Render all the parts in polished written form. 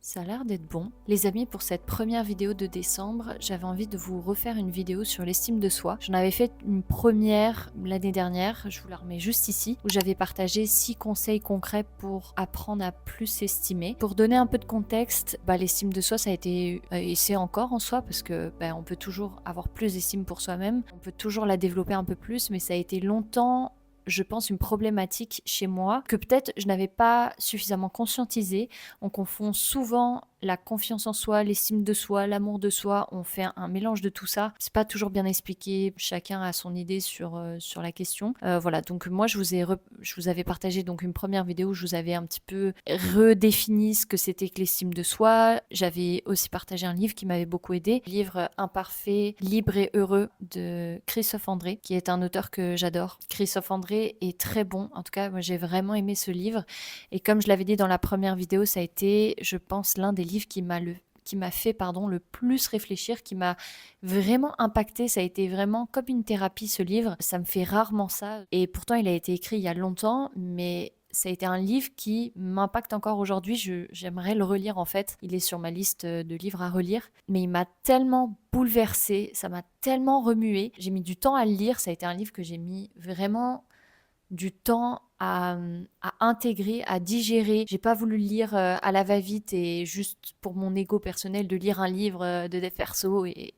Ça a l'air d'être bon. Les amis, pour cette première vidéo de décembre, j'avais envie de vous refaire une vidéo sur l'estime de soi. J'en avais fait une première l'année dernière, je vous la remets juste ici, où j'avais partagé 6 conseils concrets pour apprendre à plus s'estimer. Pour donner un peu de contexte, l'estime de soi, ça a été, et c'est encore en soi, parce que on peut toujours avoir plus d'estime pour soi-même, on peut toujours la développer un peu plus, mais ça a été longtemps, je pense, une problématique chez moi que peut-être je n'avais pas suffisamment conscientisée. On confond souvent la confiance en soi, l'estime de soi, l'amour de soi. On fait un mélange de tout ça. C'est pas toujours bien expliqué. Chacun a son idée sur la question. Voilà, donc moi je vous avais partagé donc une première vidéo où je vous avais un petit peu redéfini ce que c'était que l'estime de soi. J'avais aussi partagé un livre qui m'avait beaucoup aidé. Le livre Imparfait, libre et heureux de Christophe André, qui est un auteur que j'adore. Christophe André est très bon. En tout cas, moi j'ai vraiment aimé ce livre. Et comme je l'avais dit dans la première vidéo, ça a été, je pense, l'un des livres qui m'a fait le plus réfléchir, qui m'a vraiment impacté. Ça a été vraiment comme une thérapie, ce livre. Ça me fait rarement ça. Et pourtant, il a été écrit il y a longtemps, mais ça a été un livre qui m'impacte encore aujourd'hui. J'aimerais le relire en fait. Il est sur ma liste de livres à relire. Mais il m'a tellement bouleversée, ça m'a tellement remué. J'ai mis du temps à le lire. Ça a été un livre que j'ai mis vraiment du temps à intégrer, à digérer. J'ai pas voulu le lire à la va-vite et juste pour mon ego personnel de lire un livre de dev perso et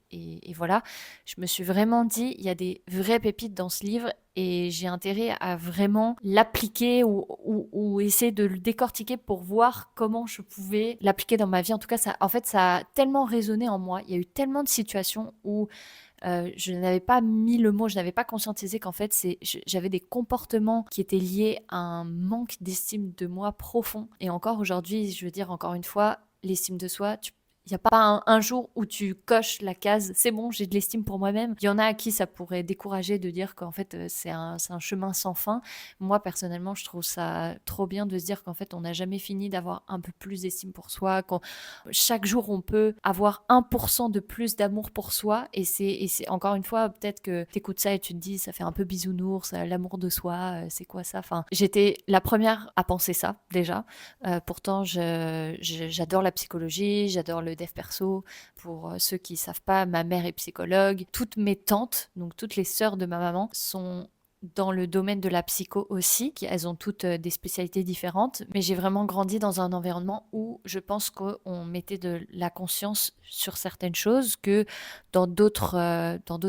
voilà. Je me suis vraiment dit, il y a des vraies pépites dans ce livre et j'ai intérêt à vraiment l'appliquer ou essayer de le décortiquer pour voir comment je pouvais l'appliquer dans ma vie. En tout cas, ça a tellement résonné en moi. Il y a eu tellement de situations où je n'avais pas mis le mot, je n'avais pas conscientisé qu'en fait, j'avais des comportements qui étaient liés à un manque d'estime de moi profond. Et encore aujourd'hui, je veux dire, encore une fois, l'estime de soi, il n'y a pas un jour où tu coches la case, c'est bon, j'ai de l'estime pour moi-même. Il y en a à qui ça pourrait décourager de dire qu'en fait, c'est un chemin sans fin. Moi, personnellement, je trouve ça trop bien de se dire qu'en fait, on n'a jamais fini d'avoir un peu plus d'estime pour soi, chaque jour on peut avoir 1% de plus d'amour pour soi et c'est encore une fois peut-être que t'écoutes ça et tu te dis ça fait un peu bisounours, l'amour de soi, c'est quoi ça, enfin j'étais la première à penser ça déjà. Pourtant j'adore la psychologie, j'adore le dev perso. Pour ceux qui savent pas, ma mère est psychologue, toutes mes tantes, donc toutes les sœurs de ma maman sont dans le domaine de la psycho aussi, elles ont toutes des spécialités différentes, mais j'ai vraiment grandi dans un environnement où je pense qu'on mettait de la conscience sur certaines choses que dans d'autres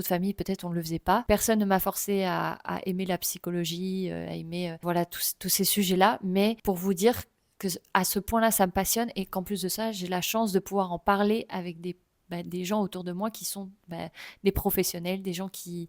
familles peut-être on ne le faisait pas. Personne ne m'a forcé à aimer la psychologie, à aimer voilà tous ces sujets-là, mais pour vous dire que à ce point-là ça me passionne et qu'en plus de ça j'ai la chance de pouvoir en parler avec des gens autour de moi qui sont des professionnels, des gens qui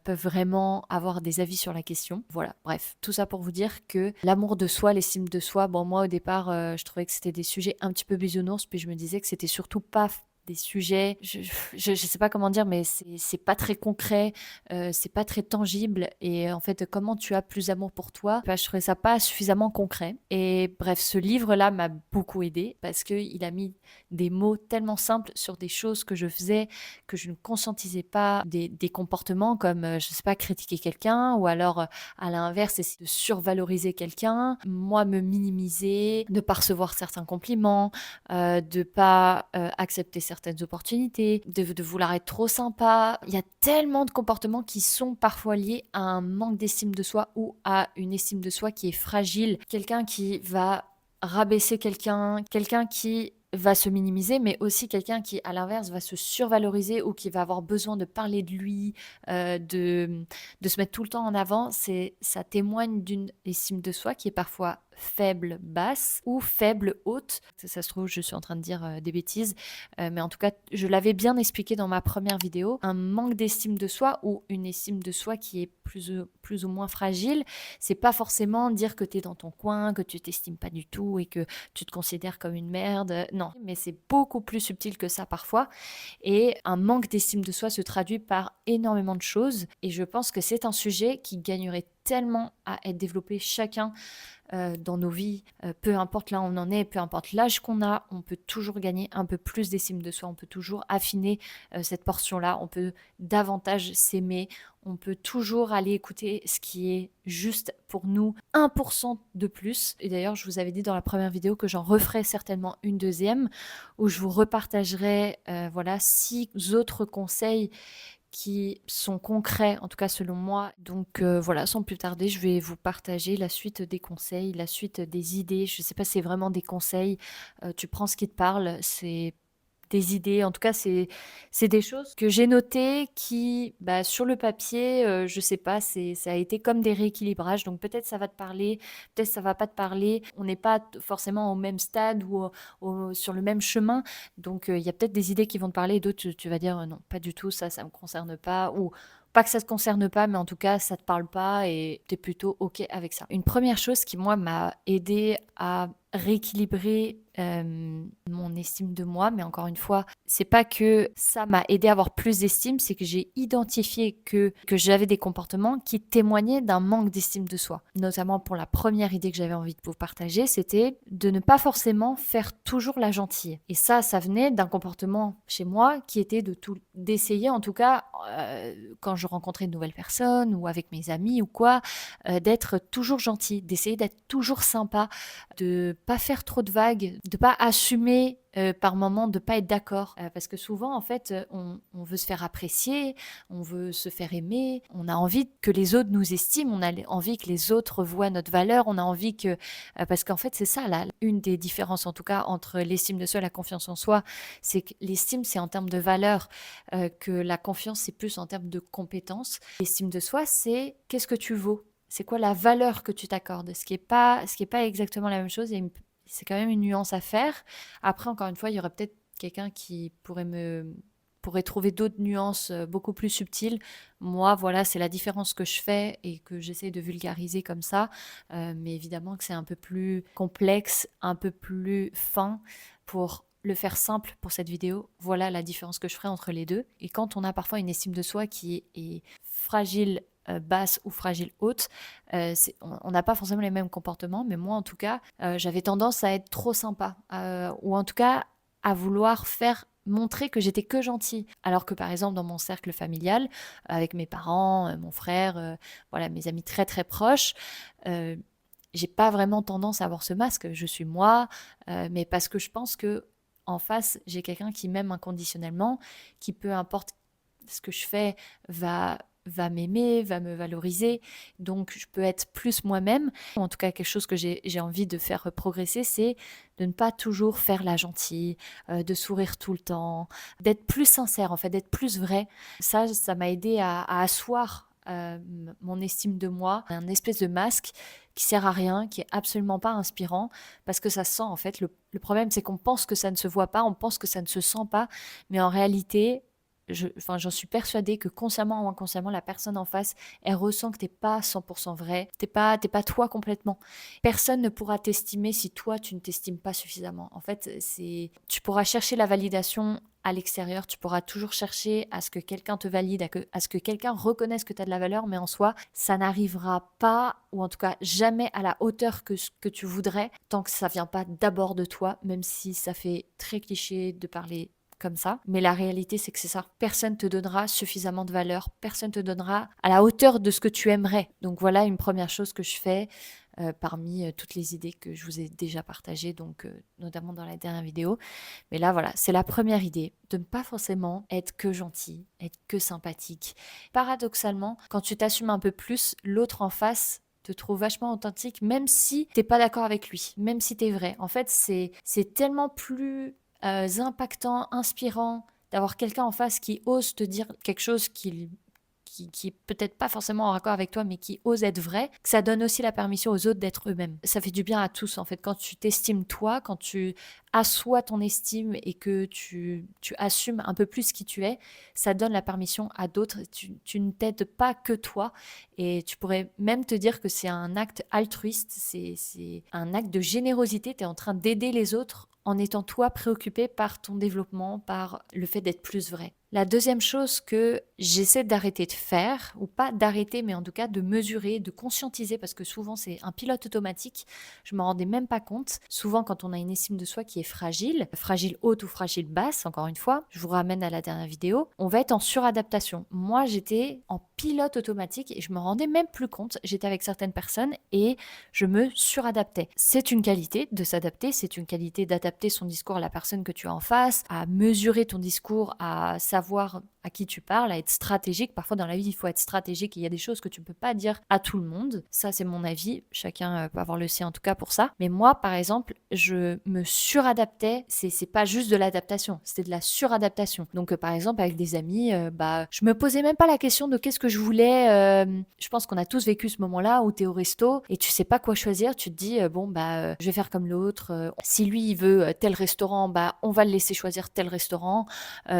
peuvent vraiment avoir des avis sur la question. Voilà, bref, tout ça pour vous dire que l'amour de soi, l'estime de soi, bon moi au départ je trouvais que c'était des sujets un petit peu bisounours, puis je me disais que c'était surtout pas des sujets, je sais pas comment dire, mais c'est pas très concret, c'est pas très tangible. Et en fait, comment tu as plus d'amour pour toi, je trouvais ça pas suffisamment concret. Et bref, ce livre-là m'a beaucoup aidé parce qu'il a mis des mots tellement simples sur des choses que je faisais, que je ne conscientisais pas, des comportements comme, je sais pas, critiquer quelqu'un ou alors à l'inverse, essayer de survaloriser quelqu'un, moi me minimiser, ne pas recevoir certains compliments, de pas accepter certaines opportunités, de vouloir être trop sympa. Il y a tellement de comportements qui sont parfois liés à un manque d'estime de soi ou à une estime de soi qui est fragile. Quelqu'un qui va rabaisser quelqu'un qui va se minimiser, mais aussi quelqu'un qui, à l'inverse, va se survaloriser ou qui va avoir besoin de parler de lui, de se mettre tout le temps en avant. Ça témoigne d'une estime de soi qui est parfois faible basse ou faible haute. Ça se trouve, je suis en train de dire des bêtises, mais en tout cas, je l'avais bien expliqué dans ma première vidéo. Un manque d'estime de soi ou une estime de soi qui est plus ou moins fragile, c'est pas forcément dire que tu es dans ton coin, que tu t'estimes pas du tout et que tu te considères comme une merde. Non, mais c'est beaucoup plus subtil que ça parfois. Et un manque d'estime de soi se traduit par énormément de choses. Et je pense que c'est un sujet qui gagnerait tellement à être développé chacun dans nos vies, peu importe là où on en est, peu importe l'âge qu'on a, on peut toujours gagner un peu plus d'estime de soi, on peut toujours affiner cette portion-là, on peut davantage s'aimer, on peut toujours aller écouter ce qui est juste pour nous, 1% de plus. Et d'ailleurs, je vous avais dit dans la première vidéo que j'en referai certainement une deuxième, où je vous repartagerai voilà 6 autres conseils qui sont concrets, en tout cas selon moi. Donc voilà, sans plus tarder, je vais vous partager la suite des conseils, la suite des idées. Je ne sais pas si c'est vraiment des conseils, tu prends ce qui te parle, c'est des idées, en tout cas c'est des choses que j'ai notées qui, bah, sur le papier, je sais pas, ça a été comme des rééquilibrages, donc peut-être ça va te parler, peut-être ça va pas te parler. On n'est pas forcément au même stade ou sur le même chemin, donc il y a peut-être des idées qui vont te parler et d'autres tu vas dire non, pas du tout, ça me concerne pas, ou pas que ça te concerne pas, mais en tout cas ça te parle pas et tu es plutôt ok avec ça. Une première chose qui moi m'a aidé à rééquilibrer mon estime de moi, mais encore une fois, c'est pas que ça m'a aidé à avoir plus d'estime, c'est que j'ai identifié que j'avais des comportements qui témoignaient d'un manque d'estime de soi. Notamment pour la première idée que j'avais envie de vous partager, c'était de ne pas forcément faire toujours la gentille. Et ça venait d'un comportement chez moi qui était d'essayer, en tout cas, quand je rencontrais de nouvelles personnes ou avec mes amis ou quoi, d'être toujours gentil, d'essayer d'être toujours sympa, de pas faire trop de vagues, de pas assumer par moment de pas être d'accord, parce que souvent en fait on veut se faire apprécier, on veut se faire aimer, on a envie que les autres nous estiment, on a envie que les autres voient notre valeur, on a envie que parce qu'en fait c'est ça là, une des différences en tout cas entre l'estime de soi et la confiance en soi, c'est que l'estime c'est en termes de valeur, que la confiance c'est plus en termes de compétences. L'estime de soi c'est qu'est-ce que tu vaux, c'est quoi la valeur que tu t'accordes, ce qui est pas exactement la même chose. C'est quand même une nuance à faire. Après, encore une fois, il y aurait peut-être quelqu'un qui pourrait trouver d'autres nuances beaucoup plus subtiles. Moi, voilà, c'est la différence que je fais et que j'essaie de vulgariser comme ça. Mais évidemment que c'est un peu plus complexe, un peu plus fin. Pour le faire simple pour cette vidéo, voilà la différence que je ferai entre les deux. Et quand on a parfois une estime de soi qui est fragile, basse ou fragile haute, on n'a pas forcément les mêmes comportements, mais moi en tout cas, j'avais tendance à être trop sympa, ou en tout cas à vouloir montrer que j'étais que gentille. Alors que par exemple dans mon cercle familial, avec mes parents, mon frère, voilà, mes amis très très proches, j'ai pas vraiment tendance à avoir ce masque. Je suis moi, mais parce que je pense que en face, j'ai quelqu'un qui m'aime inconditionnellement, qui peu importe ce que je fais va m'aimer, va me valoriser, donc je peux être plus moi-même. En tout cas, quelque chose que j'ai envie de faire progresser, c'est de ne pas toujours faire la gentille, de sourire tout le temps, d'être plus sincère, en fait, d'être plus vrai. Ça m'a aidé à asseoir mon estime de moi, un espèce de masque qui sert à rien, qui est absolument pas inspirant, parce que ça se sent en fait. Le problème, c'est qu'on pense que ça ne se voit pas, on pense que ça ne se sent pas, mais en réalité, j'en suis persuadée que consciemment ou inconsciemment, la personne en face, elle ressent que t'es pas 100% vrai, t'es pas toi complètement. Personne ne pourra t'estimer si toi, tu ne t'estimes pas suffisamment. En fait, tu pourras chercher la validation à l'extérieur, tu pourras toujours chercher à ce que quelqu'un te valide, à ce que quelqu'un reconnaisse que tu as de la valeur, mais en soi, ça n'arrivera pas, ou en tout cas jamais à la hauteur que ce que tu voudrais, tant que ça vient pas d'abord de toi, même si ça fait très cliché de parler comme ça. Mais la réalité, c'est que c'est ça. Personne te donnera suffisamment de valeur, personne te donnera à la hauteur de ce que tu aimerais. Donc voilà une première chose que je fais parmi toutes les idées que je vous ai déjà partagées, donc notamment dans la dernière vidéo. Mais là, voilà, c'est la première idée, de ne pas forcément être que gentil, être que sympathique. Paradoxalement, quand tu t'assumes un peu plus, l'autre en face te trouve vachement authentique, même si t'es pas d'accord avec lui, même si t'es vrai. En fait, c'est tellement plus impactant, inspirant, d'avoir quelqu'un en face qui ose te dire quelque chose qui est peut-être pas forcément en raccord avec toi, mais qui ose être vrai, que ça donne aussi la permission aux autres d'être eux-mêmes. Ça fait du bien à tous, en fait. Quand tu t'estimes toi, quand tu assois ton estime et que tu assumes un peu plus qui tu es, ça donne la permission à d'autres. Tu ne t'aides pas que toi. Et tu pourrais même te dire que c'est un acte altruiste, c'est un acte de générosité. Tu es en train d'aider les autres en étant toi préoccupé par ton développement, par le fait d'être plus vrai. La deuxième chose que j'essaie d'arrêter de faire, ou pas d'arrêter, mais en tout cas de mesurer, de conscientiser, parce que souvent c'est un pilote automatique, je m'en rendais même pas compte. Souvent quand on a une estime de soi qui est fragile, fragile haute ou fragile basse, encore une fois, je vous ramène à la dernière vidéo, on va être en suradaptation. Moi j'étais en pilote automatique et je me rendais même plus compte, j'étais avec certaines personnes et je me suradaptais. C'est une qualité de s'adapter, c'est une qualité d'adapter son discours à la personne que tu as en face, à mesurer ton discours, à savoir à qui tu parles, à être stratégique. Parfois dans la vie, il faut être stratégique et il y a des choses que tu ne peux pas dire à tout le monde. Ça, c'est mon avis. Chacun peut avoir le sien en tout cas pour ça. Mais moi, par exemple, je me suradaptais. C'est pas juste de l'adaptation, c'était de la suradaptation. Donc, par exemple, avec des amis, je me posais même pas la question de qu'est-ce que je voulais. Je pense qu'on a tous vécu ce moment-là où tu es au resto et tu sais pas quoi choisir. Tu te dis, je vais faire comme l'autre. Si lui, il veut tel restaurant, on va le laisser choisir tel restaurant.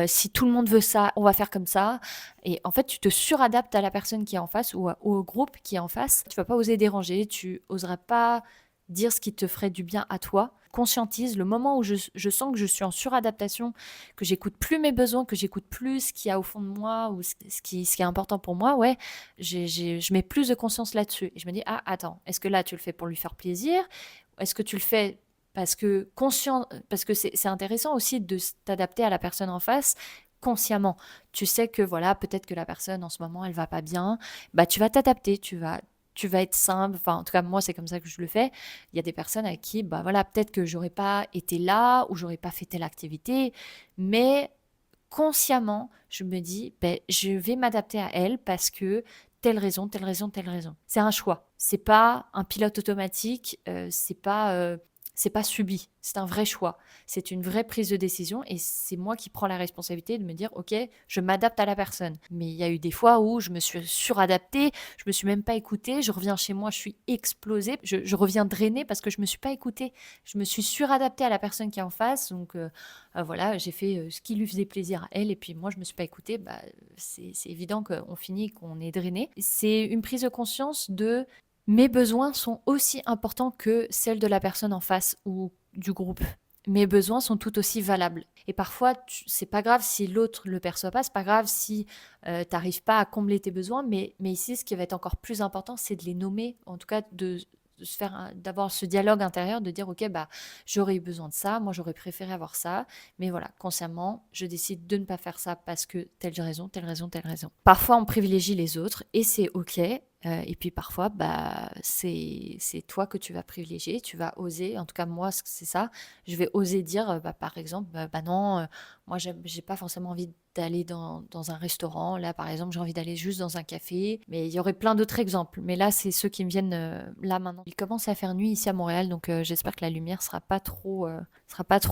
Si tout le monde veut ça, on va faire comme ça. Et en fait, tu te suradaptes à la personne qui est en face ou au groupe qui est en face. Tu vas pas oser déranger, tu oseras pas dire ce qui te ferait du bien à toi. Conscientise le moment où je sens que je suis en suradaptation, que j'écoute plus mes besoins, que j'écoute plus ce qu'il y a au fond de moi ou ce qui est important pour moi, ouais, je mets plus de conscience là-dessus. Et je me dis, ah, attends, est-ce que là, tu le fais pour lui faire plaisir? Est-ce que tu le fais parce que c'est intéressant aussi de t'adapter à la personne en face consciemment. Tu sais que voilà, peut-être que la personne en ce moment, elle va pas bien, tu vas t'adapter, tu vas être simple. Enfin, en tout cas, moi, c'est comme ça que je le fais. Il y a des personnes à qui, voilà, peut-être que j'aurais pas été là ou j'aurais pas fait telle activité, mais consciemment, je me dis, je vais m'adapter à elle parce que telle raison, telle raison, telle raison. C'est un choix. C'est pas un pilote automatique. C'est pas subi, c'est un vrai choix. C'est une vraie prise de décision et c'est moi qui prends la responsabilité de me dire, ok, je m'adapte à la personne. Mais il y a eu des fois où je me suis suradaptée, je me suis même pas écoutée, je reviens chez moi, je suis explosée, je reviens drainée parce que je me suis pas écoutée. Je me suis suradaptée à la personne qui est en face, donc voilà, j'ai fait ce qui lui faisait plaisir à elle et puis moi je me suis pas écoutée. C'est évident qu'on finit, qu'on est drainé. C'est une prise de conscience de mes besoins sont aussi importants que celles de la personne en face ou du groupe. Mes besoins sont tout aussi valables. Et parfois, c'est pas grave si l'autre le perçoit pas, c'est pas grave si t'arrives pas à combler tes besoins, mais ici, ce qui va être encore plus important, c'est de les nommer, en tout cas de se faire d'avoir ce dialogue intérieur, de dire ok, j'aurais eu besoin de ça, moi j'aurais préféré avoir ça, mais voilà, consciemment je décide de ne pas faire ça parce que telle raison, telle raison, telle raison. Parfois on privilégie les autres et c'est ok. Et puis parfois, c'est toi que tu vas privilégier, tu vas oser, en tout cas moi c'est ça, je vais oser dire, par exemple, non, moi j'ai pas forcément envie d'aller dans un restaurant, là par exemple j'ai envie d'aller juste dans un café, mais il y aurait plein d'autres exemples, mais là c'est ceux qui me viennent là maintenant. Il commence à faire nuit ici à Montréal, donc j'espère que la lumière sera pas trop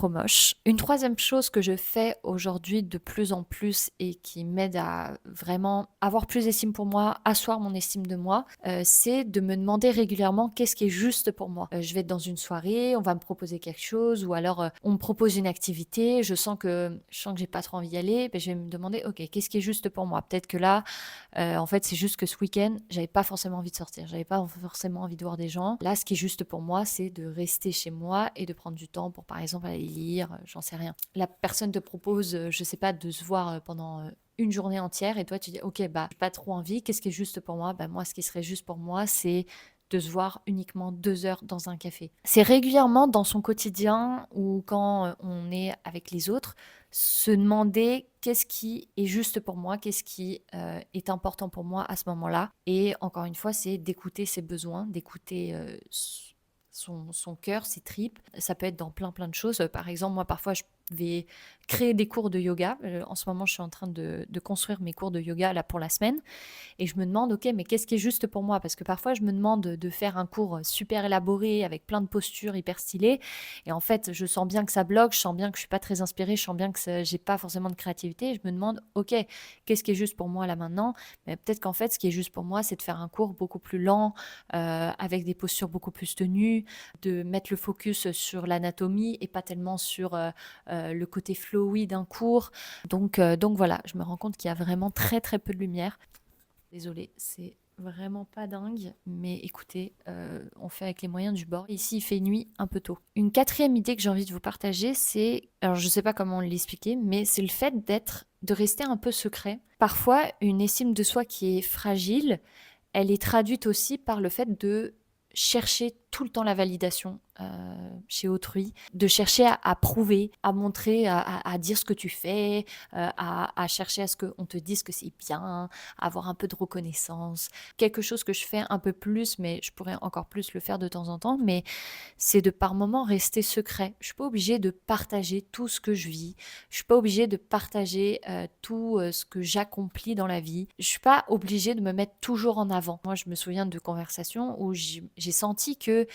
moche. Une troisième chose que je fais aujourd'hui de plus en plus et qui m'aide à vraiment avoir plus d'estime pour moi, asseoir mon estime de moi, c'est de me demander régulièrement qu'est-ce qui est juste pour moi. Je vais être dans une soirée, on va me proposer quelque chose, ou alors on me propose une activité, je sens que j'ai pas trop envie d'y aller, je vais me demander ok, qu'est-ce qui est juste pour moi. Peut-être que là, en fait, c'est juste que ce week-end, j'avais pas forcément envie de sortir, j'avais pas forcément envie de voir des gens. Là, ce qui est juste pour moi, c'est de rester chez moi et de prendre du temps pour, par exemple, aller lire, j'en sais rien. La personne te propose, je sais pas, de se voir pendant une journée entière et toi tu dis ok, j'ai pas trop envie, qu'est-ce qui est juste pour moi? Moi, ce qui serait juste pour moi, c'est de se voir uniquement 2 heures dans un café. C'est régulièrement dans son quotidien ou quand on est avec les autres, se demander qu'est-ce qui est juste pour moi, qu'est-ce qui est important pour moi à ce moment-là. Et encore une fois, c'est d'écouter ses besoins, d'écouter son cœur, ses tripes. Ça peut être dans plein de choses. Par exemple, moi, parfois, je vais créer des cours de yoga. En ce moment, je suis en train de construire mes cours de yoga là pour la semaine. Et je me demande, ok, mais qu'est-ce qui est juste pour moi? Parce que parfois, je me demande de faire un cours super élaboré avec plein de postures hyper stylées. Et en fait, je sens bien que ça bloque, je sens bien que je suis pas très inspirée, je sens bien que j'ai pas forcément de créativité. Et je me demande, ok, qu'est-ce qui est juste pour moi là maintenant? Mais peut-être qu'en fait, ce qui est juste pour moi, c'est de faire un cours beaucoup plus lent, avec des postures beaucoup plus tenues, de mettre le focus sur l'anatomie et pas tellement sur le côté flowy d'un cours. Donc voilà, je me rends compte qu'il y a vraiment très très peu de lumière. Désolée, c'est vraiment pas dingue, mais écoutez, on fait avec les moyens du bord. Ici, il fait nuit un peu tôt. Une quatrième idée que j'ai envie de vous partager, c'est, alors je sais pas comment l'expliquer, mais c'est le fait d'être de rester un peu secret. Parfois, une estime de soi qui est fragile, elle est traduite aussi par le fait de chercher tout le temps la validation chez autrui, de chercher à prouver, à montrer, à dire ce que tu fais, à chercher à ce qu'on te dise que c'est bien, à avoir un peu de reconnaissance. Quelque chose que je fais un peu plus, mais je pourrais encore plus le faire de temps en temps, mais c'est de par moments rester secret. Je suis pas obligée de partager tout ce que je vis. Je suis pas obligée de partager tout ce que j'accomplis dans la vie. Je suis pas obligée de me mettre toujours en avant. Moi, je me souviens de conversations où j'ai senti que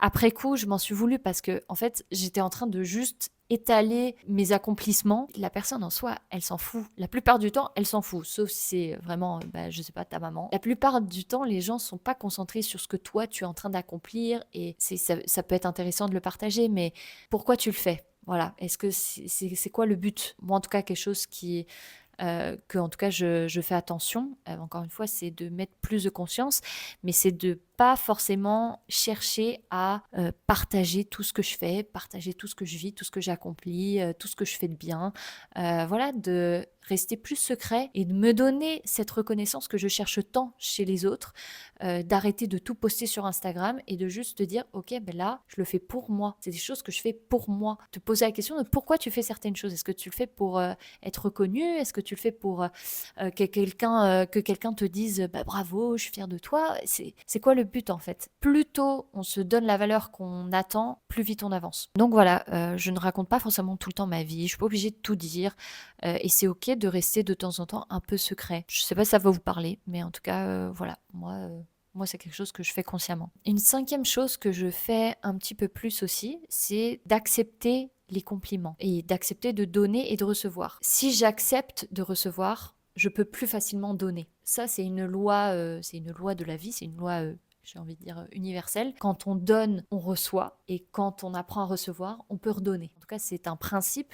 après coup, je m'en suis voulu parce que en fait, j'étais en train de juste étaler mes accomplissements. La personne en soi, elle s'en fout. La plupart du temps, elle s'en fout, sauf si c'est vraiment, je sais pas, ta maman. La plupart du temps, les gens sont pas concentrés sur ce que toi, tu es en train d'accomplir et ça peut être intéressant de le partager, mais pourquoi tu le fais? Voilà. Est-ce que c'est quoi le but? Moi, en tout cas, quelque chose que en tout cas je fais attention, encore une fois, c'est de mettre plus de conscience, mais c'est de pas forcément chercher à partager tout ce que je fais, partager tout ce que je vis, tout ce que j'accomplis, tout ce que je fais de bien. Voilà, de rester plus secret et de me donner cette reconnaissance que je cherche tant chez les autres, d'arrêter de tout poster sur Instagram et de juste te dire, ok, ben là, je le fais pour moi. C'est des choses que je fais pour moi. Te poser la question de pourquoi tu fais certaines choses. Est-ce que tu le fais pour être reconnu? Est-ce que tu le fais pour que quelqu'un te dise bah, bravo, je suis fière de toi? C'est quoi le but en fait? Plus tôt on se donne la valeur qu'on attend, plus vite on avance. Donc voilà, je ne raconte pas forcément tout le temps ma vie, je suis pas obligée de tout dire et c'est ok de rester de temps en temps un peu secret. Je sais pas si ça va vous parler, mais en tout cas, voilà, moi, c'est quelque chose que je fais consciemment. Une cinquième chose que je fais un petit peu plus aussi, c'est d'accepter les compliments et d'accepter de donner et de recevoir. Si j'accepte de recevoir, je peux plus facilement donner. Ça, c'est une loi de la vie, c'est une loi j'ai envie de dire universelle. Quand on donne, on reçoit, et quand on apprend à recevoir, on peut redonner. En tout cas, c'est un principe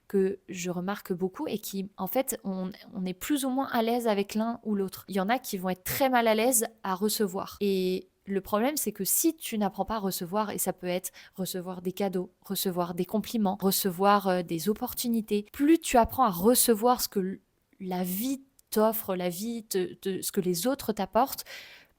que je remarque beaucoup et qui, en fait, on est plus ou moins à l'aise avec l'un ou l'autre. Il y en a qui vont être très mal à l'aise à recevoir. Et le problème, c'est que si tu n'apprends pas à recevoir, et ça peut être recevoir des cadeaux, recevoir des compliments, recevoir des opportunités, plus tu apprends à recevoir ce que la vie t'offre, ce que les autres t'apportent,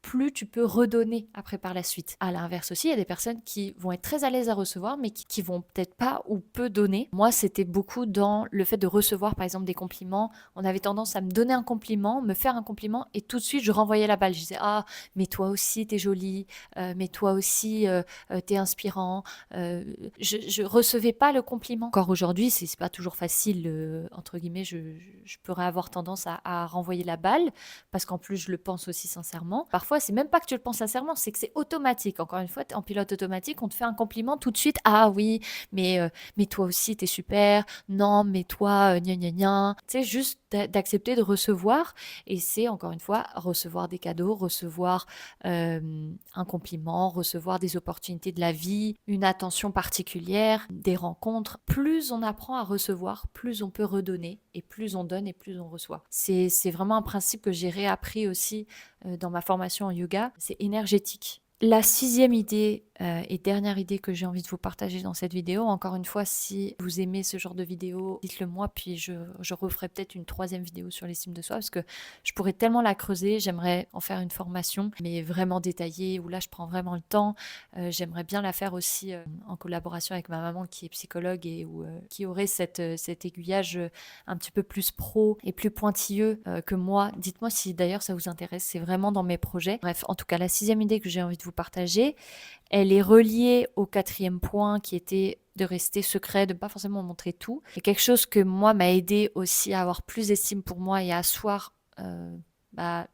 plus tu peux redonner après par la suite. À l'inverse aussi, il y a des personnes qui vont être très à l'aise à recevoir, mais qui vont peut-être pas ou peu donner. Moi, c'était beaucoup dans le fait de recevoir, par exemple, des compliments. On avait tendance à me donner un compliment, me faire un compliment, et tout de suite, je renvoyais la balle. Je disais, ah, mais toi aussi, t'es jolie, mais toi aussi, t'es inspirant. Je recevais pas le compliment. Encore aujourd'hui, c'est pas toujours facile, entre guillemets, je pourrais avoir tendance à renvoyer la balle, parce qu'en plus, je le pense aussi sincèrement. Parfois, c'est même pas que tu le penses sincèrement, c'est que c'est automatique. Encore une fois, en pilote automatique, on te fait un compliment tout de suite. Ah oui, mais toi aussi, t'es super. Non, mais toi, gna gna gna. Tu sais, juste d'accepter de recevoir. Et c'est, encore une fois, recevoir des cadeaux, recevoir un compliment, recevoir des opportunités de la vie, une attention particulière, des rencontres. Plus on apprend à recevoir, plus on peut redonner. Et plus on donne et plus on reçoit. C'est vraiment un principe que j'ai réappris aussi dans ma formation en yoga, c'est énergétique. La sixième idée et dernière idée que j'ai envie de vous partager dans cette vidéo, encore une fois, si vous aimez ce genre de vidéo, dites-le moi, puis je referai peut-être une troisième vidéo sur l'estime de soi, parce que je pourrais tellement la creuser, j'aimerais en faire une formation, mais vraiment détaillée, où là je prends vraiment le temps. J'aimerais bien la faire aussi en collaboration avec ma maman qui est psychologue et qui aurait cet aiguillage un petit peu plus pro et plus pointilleux que moi. Dites-moi si d'ailleurs ça vous intéresse, c'est vraiment dans mes projets. Bref, en tout cas, la sixième idée que j'ai envie de vous partager, elle est reliée au quatrième point qui était de rester secret, de ne pas forcément montrer tout. C'est quelque chose que moi m'a aidé aussi à avoir plus d'estime pour moi et à asseoir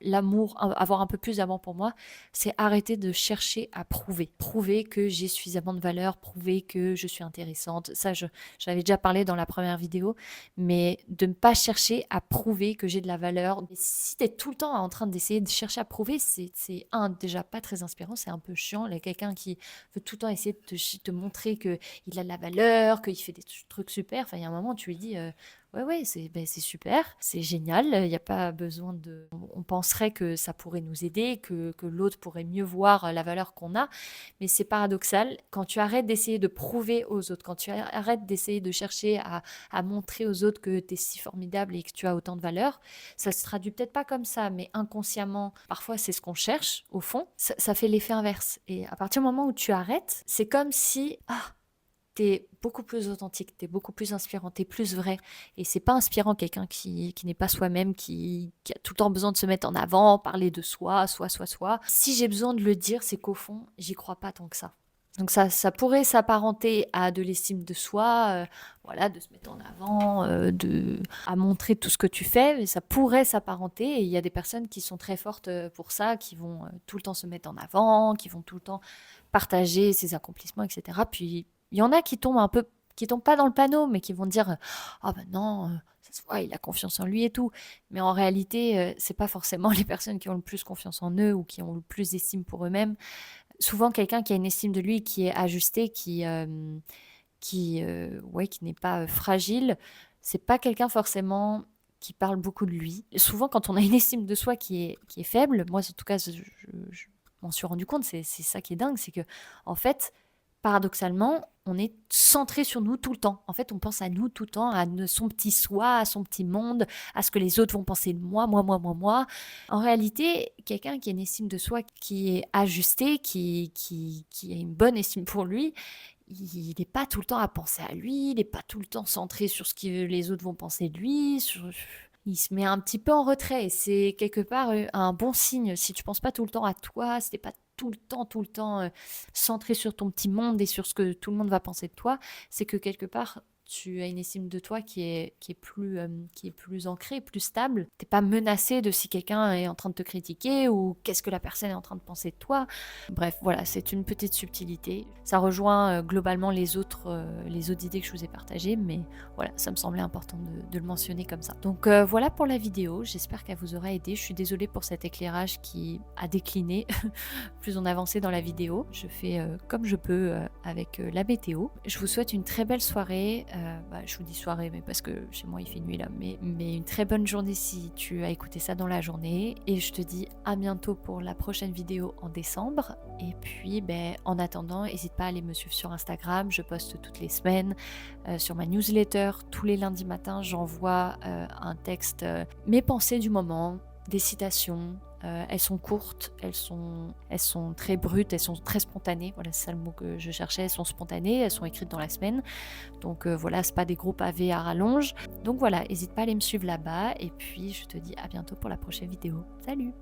l'amour, avoir un peu plus d'amour pour moi, c'est arrêter de chercher à prouver que j'ai suffisamment de valeur, prouver que je suis intéressante. Ça, j'avais déjà parlé dans la première vidéo, mais de ne pas chercher à prouver que j'ai de la valeur. Et si tu es tout le temps en train d'essayer de chercher à prouver, c'est déjà pas très inspirant, c'est un peu chiant. Il y a quelqu'un qui veut tout le temps essayer de te montrer qu'il a de la valeur, qu'il fait des trucs super. Enfin, il y a un moment, tu lui dis Ouais, c'est super, c'est génial, il y a pas besoin de on penserait que ça pourrait nous aider, que l'autre pourrait mieux voir la valeur qu'on a, mais c'est paradoxal. Quand tu arrêtes d'essayer de prouver aux autres, quand tu arrêtes d'essayer de chercher à montrer aux autres que tu es si formidable et que tu as autant de valeur, ça se traduit peut-être pas comme ça, mais inconsciemment, parfois c'est ce qu'on cherche au fond, ça fait l'effet inverse. Et à partir du moment où tu arrêtes, c'est comme si, t'es beaucoup plus authentique, t'es beaucoup plus inspirant, t'es plus vrai. Et c'est pas inspirant quelqu'un qui n'est pas soi-même, qui a tout le temps besoin de se mettre en avant, parler de soi. Si j'ai besoin de le dire, c'est qu'au fond, j'y crois pas tant que ça. Donc ça pourrait s'apparenter à de l'estime de soi, voilà, de se mettre en avant, à montrer tout ce que tu fais, mais ça pourrait s'apparenter. Et il y a des personnes qui sont très fortes pour ça, qui vont tout le temps se mettre en avant, qui vont tout le temps partager ses accomplissements, etc. Puis il y en a qui tombent pas dans le panneau, mais qui vont dire ah ben non, ça se voit, il a confiance en lui et tout. Mais en réalité, c'est pas forcément les personnes qui ont le plus confiance en eux ou qui ont le plus d'estime pour eux-mêmes. Souvent, quelqu'un qui a une estime de lui qui est ajustée, qui n'est pas fragile, c'est pas quelqu'un forcément qui parle beaucoup de lui. Souvent, quand on a une estime de soi qui est faible, moi en tout cas, je m'en suis rendu compte, c'est ça qui est dingue, c'est que en fait, paradoxalement, on est centré sur nous tout le temps. En fait, on pense à nous tout le temps, son petit soi, à son petit monde, à ce que les autres vont penser de moi. En réalité, quelqu'un qui a une estime de soi qui est ajustée, qui a une bonne estime pour lui, il n'est pas tout le temps à penser à lui, il n'est pas tout le temps centré sur ce que les autres vont penser de lui. Il se met un petit peu en retrait et c'est quelque part un bon signe. Si tu penses pas tout le temps à toi, si t'es pas tout le temps centré sur ton petit monde et sur ce que tout le monde va penser de toi, c'est que quelque part tu as une estime de toi qui est plus ancrée, plus stable. T'es pas menacé de si quelqu'un est en train de te critiquer ou qu'est-ce que la personne est en train de penser de toi. Bref, voilà, c'est une petite subtilité. Ça rejoint globalement les autres idées que je vous ai partagées, mais voilà, ça me semblait important de le mentionner comme ça. Donc voilà pour la vidéo, j'espère qu'elle vous aura aidé. Je suis désolée pour cet éclairage qui a décliné plus on avançait dans la vidéo. Je fais comme je peux avec la météo. Je vous souhaite une très belle soirée. Je vous dis soirée, mais parce que chez moi il fait nuit là. Mais une très bonne journée si tu as écouté ça dans la journée. Et je te dis à bientôt pour la prochaine vidéo en décembre. Et puis en attendant, n'hésite pas à aller me suivre sur Instagram. Je poste toutes les semaines sur ma newsletter. Tous les lundis matins, j'envoie un texte, mes pensées du moment, des citations. Elles sont courtes, elles sont très brutes, elles sont très spontanées. Voilà, c'est ça le mot que je cherchais. Elles sont spontanées, elles sont écrites dans la semaine. Donc voilà, c'est pas des gros pavés à rallonge. Donc voilà, n'hésite pas à aller me suivre là-bas. Et puis je te dis à bientôt pour la prochaine vidéo. Salut!